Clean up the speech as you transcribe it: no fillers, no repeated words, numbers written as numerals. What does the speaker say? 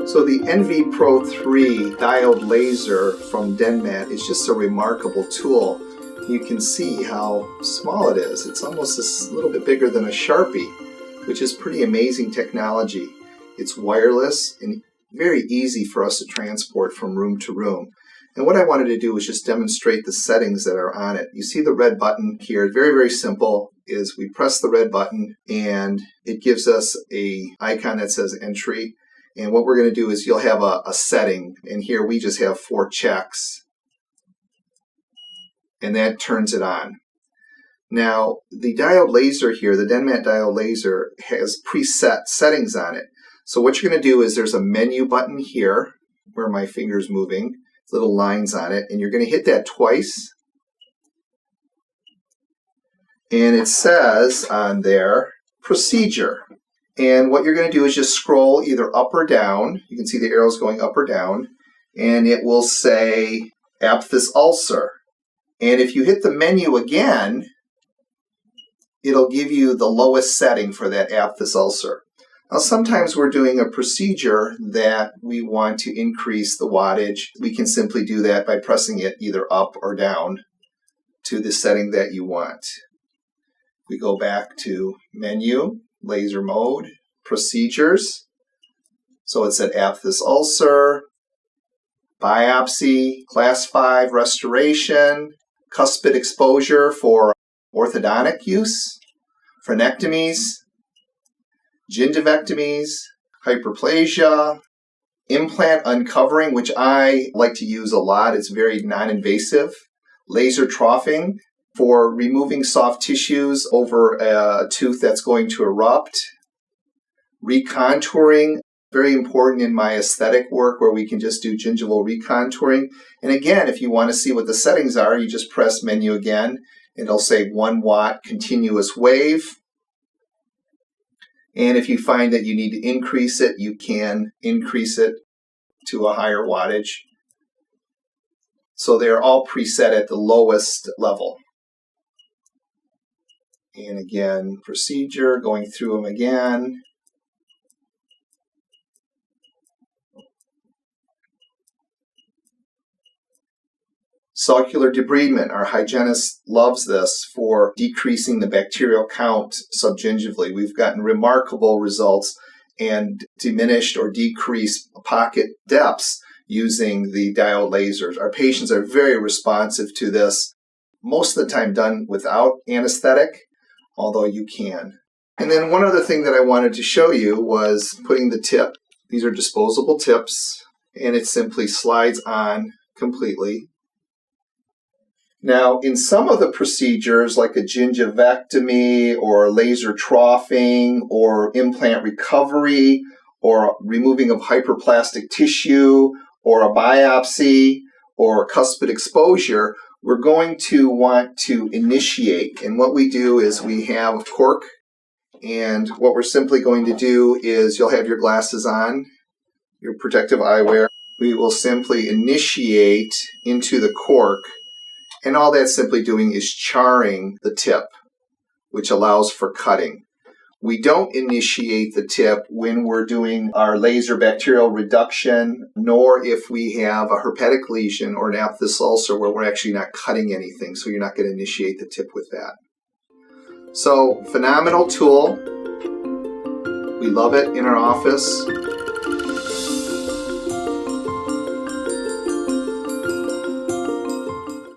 So the NVPRO3 diode laser from Denmat is just a remarkable tool. You can see how small it is. It's almost a little bit bigger than a Sharpie, which is pretty amazing technology. It's wireless and very easy for us to transport from room to room. And what I wanted to do was just demonstrate the settings that are on it. You see the red button here, very, very simple, is we press the red button and it gives us a icon that says entry. And what we're going to do is you'll have a setting, and here we just have 4 checks, and that turns it on. Now, the diode laser here, the Denmat diode laser, has preset settings on it. So what you're going to do is there's a menu button here where my finger's moving, little lines on it, and you're going to hit that twice. And it says on there, procedure. And what you're going to do is just scroll either up or down. You can see the arrows going up or down. And it will say aphthous ulcer. And if you hit the menu again, it'll give you the lowest setting for that aphthous ulcer. Now, sometimes we're doing a procedure that we want to increase the wattage. We can simply do that by pressing it either up or down to the setting that you want. We go back to menu, laser mode, procedures. So it said aphthous ulcer, biopsy, class 5 restoration, cuspid exposure for orthodontic use, frenectomies, gingivectomies, hyperplasia, implant uncovering, which I like to use a lot. It's very non-invasive, laser troughing for removing soft tissues over a tooth that's going to erupt, recontouring, very important in my aesthetic work where we can just do gingival recontouring. And again, if you want to see what the settings are, you just press menu again. It'll say 1 watt continuous wave. And if you find that you need to increase it, you can increase it to a higher wattage. So they're all preset at the lowest level. And again, procedure, going through them again. Cellular debridement, our hygienist loves this for decreasing the bacterial count subgingivally. We've gotten remarkable results and diminished or decreased pocket depths using the diode lasers. Our patients are very responsive to this, most of the time done without anesthetic, although you can. And then one other thing that I wanted to show you was putting the tip. These are disposable tips, and it simply slides on completely. Now, in some of the procedures, like a gingivectomy or laser troughing or implant recovery or removing of hyperplastic tissue or a biopsy or cuspid exposure, we're going to want to initiate. And what we do is we have cork, and what we're simply going to do is you'll have your glasses on, your protective eyewear. We will simply initiate into the cork. And all that's simply doing is charring the tip, which allows for cutting. We don't initiate the tip when we're doing our laser bacterial reduction, nor if we have a herpetic lesion or an aphthous ulcer where we're actually not cutting anything, so you're not going to initiate the tip with that. So, phenomenal tool. We love it in our office.